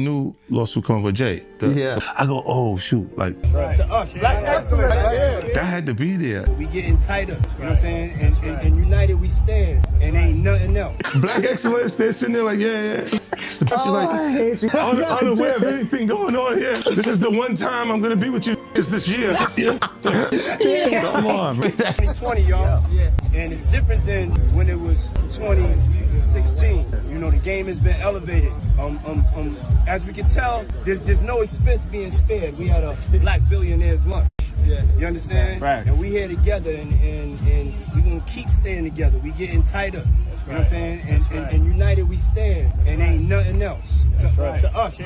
New lawsuit coming with Jay. I go, oh shoot, like to us, black excellence, that had to be there. We getting tighter, you know what I'm saying? And united we stand, and ain't nothing else. Black excellence, they're sitting there like, yeah. I hate you. Unaware of anything going on here. This is the one time I'm gonna be with you this year. Come on, man. 2020, y'all. Yeah. And it's different than when it was 2016. You know, the game has been elevated. As we can tell, there's no expense being spared. We had a black billionaires lunch. Yeah. You understand? Right. And we here together, and we gonna keep staying together. We getting tighter. You know what I'm saying? And united we stand, and ain't nothing else to us.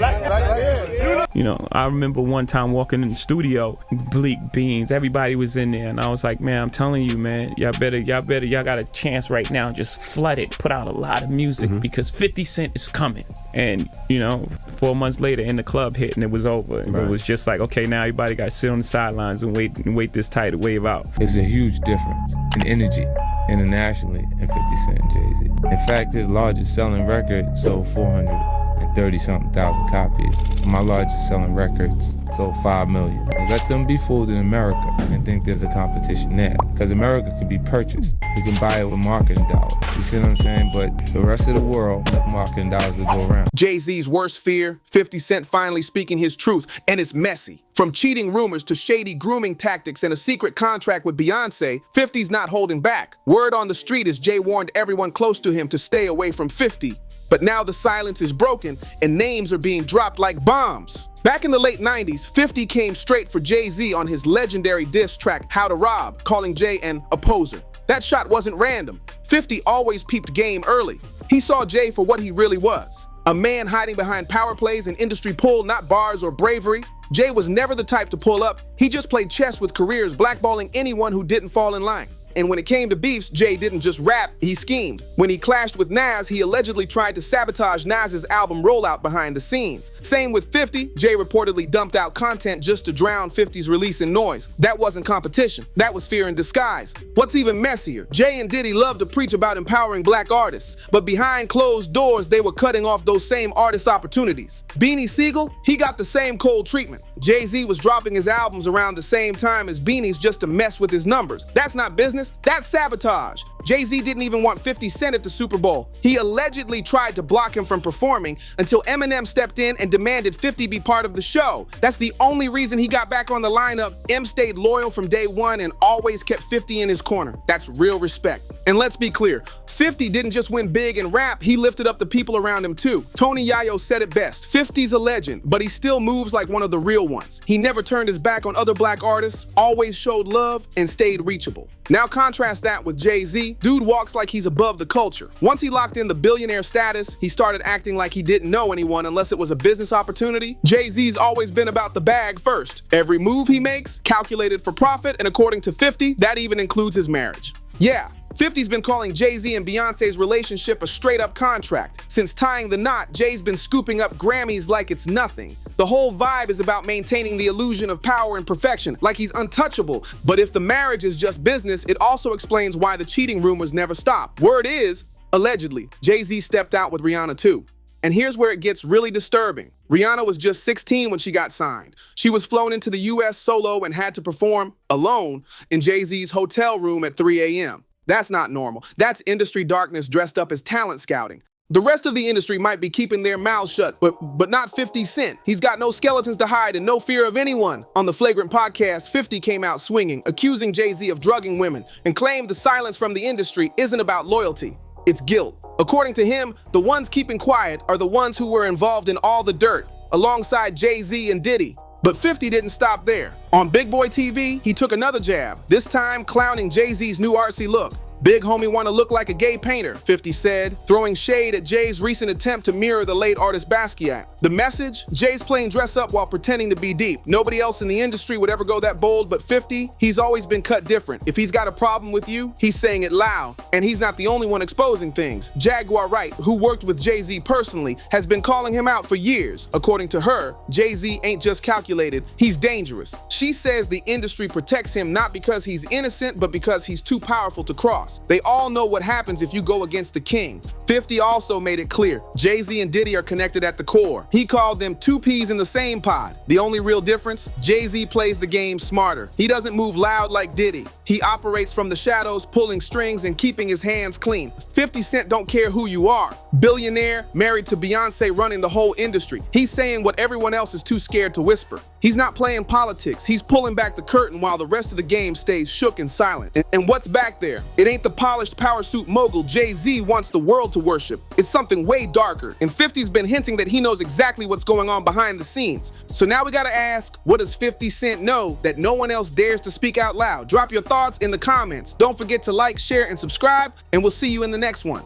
You know, I remember one time walking in the studio, Bleak Beans, everybody was in there, and I was like, man, I'm telling you, man, y'all got a chance right now, just flood it, put out a lot of music, because 50 Cent is coming. And, you know, 4 months later, In the Club hit, and it was over. And it was just like, okay, now everybody got to sit on the sidelines and wait this tidal wave out. It's a huge difference in energy internationally in 50 Cent and Jay-Z. In fact, his largest selling record sold 430-something thousand copies. My largest selling records sold 5 million. And let them be fooled in America and think there's a competition there. Because America can be purchased. We can buy it with marketing dollars. You see what I'm saying? But the rest of the world, enough marketing dollars to go around. Jay-Z's worst fear, 50 Cent finally speaking his truth, and it's messy. From cheating rumors to shady grooming tactics and a secret contract with Beyonce, 50's not holding back. Word on the street is Jay warned everyone close to him to stay away from 50. But now the silence is broken and names are being dropped like bombs. Back in the late 90s, 50 came straight for Jay-Z on his legendary diss track, How to Rob, calling Jay an opposer. That shot wasn't random. 50 always peeped game early. He saw Jay for what he really was. A man hiding behind power plays and industry pull, not bars or bravery. Jay was never the type to pull up. He just played chess with careers, blackballing anyone who didn't fall in line. And when it came to beefs, Jay didn't just rap, he schemed. When he clashed with Nas, he allegedly tried to sabotage Nas's album rollout behind the scenes. Same with 50, Jay reportedly dumped out content just to drown 50's release in noise. That wasn't competition, that was fear in disguise. What's even messier, Jay and Diddy loved to preach about empowering black artists, but behind closed doors, they were cutting off those same artist opportunities. Beanie Siegel, he got the same cold treatment. Jay-Z was dropping his albums around the same time as Beanie's just to mess with his numbers. That's not business, that's sabotage. Jay-Z didn't even want 50 Cent at the Super Bowl. He allegedly tried to block him from performing until Eminem stepped in and demanded 50 be part of the show. That's the only reason he got back on the lineup. M stayed loyal from day one and always kept 50 in his corner. That's real respect. And let's be clear, 50 didn't just win big in rap, he lifted up the people around him too. Tony Yayo said it best, 50's a legend, but he still moves like one of the real ones. He never turned his back on other black artists, always showed love, and stayed reachable. Now contrast that with Jay-Z. Dude walks like he's above the culture. Once he locked in the billionaire status, he started acting like he didn't know anyone unless it was a business opportunity. Jay-Z's always been about the bag first. Every move he makes, calculated for profit, and according to 50, that even includes his marriage. Yeah, 50's been calling Jay-Z and Beyonce's relationship a straight-up contract. Since tying the knot, Jay's been scooping up Grammys like it's nothing. The whole vibe is about maintaining the illusion of power and perfection, like he's untouchable. But if the marriage is just business, it also explains why the cheating rumors never stop. Word is, allegedly, Jay-Z stepped out with Rihanna too. And here's where it gets really disturbing. Rihanna was just 16 when she got signed. She was flown into the US solo and had to perform alone in Jay-Z's hotel room at 3 a.m. That's not normal. That's industry darkness dressed up as talent scouting. The rest of the industry might be keeping their mouths shut, but not 50 Cent. He's got no skeletons to hide and no fear of anyone. On the Flagrant podcast, 50 came out swinging, accusing Jay-Z of drugging women, and claimed the silence from the industry isn't about loyalty, it's guilt. According to him, the ones keeping quiet are the ones who were involved in all the dirt, alongside Jay-Z and Diddy. But 50 didn't stop there. On Big Boy TV, he took another jab, this time clowning Jay-Z's new artsy look. Big homie wanna look like a gay painter, 50 said, throwing shade at Jay's recent attempt to mirror the late artist Basquiat. The message? Jay's playing dress up while pretending to be deep. Nobody else in the industry would ever go that bold, but 50, he's always been cut different. If he's got a problem with you, he's saying it loud. And he's not the only one exposing things. Jaguar Wright, who worked with Jay-Z personally, has been calling him out for years. According to her, Jay-Z ain't just calculated, he's dangerous. She says the industry protects him not because he's innocent, but because he's too powerful to cross. boss. They all know what happens if you go against the king. 50 also made it clear Jay-Z and Diddy are connected at the core. He called them two peas in the same pod. The only real difference, Jay-Z plays the game smarter. He doesn't move loud like Diddy. He operates from the shadows, pulling strings and keeping his hands clean. 50 Cent don't care who you are. Billionaire, married to Beyonce, running the whole industry. He's saying what everyone else is too scared to whisper. He's not playing politics. He's pulling back the curtain while the rest of the game stays shook and silent. And what's back there? It ain't the polished power suit mogul Jay-Z wants the world to worship. It's something way darker. And 50's been hinting that he knows exactly what's going on behind the scenes. So now we gotta ask, what does 50 Cent know that no one else dares to speak out loud? Drop your thoughts in the comments. Don't forget to like, share, and subscribe, and we'll see you in the next one.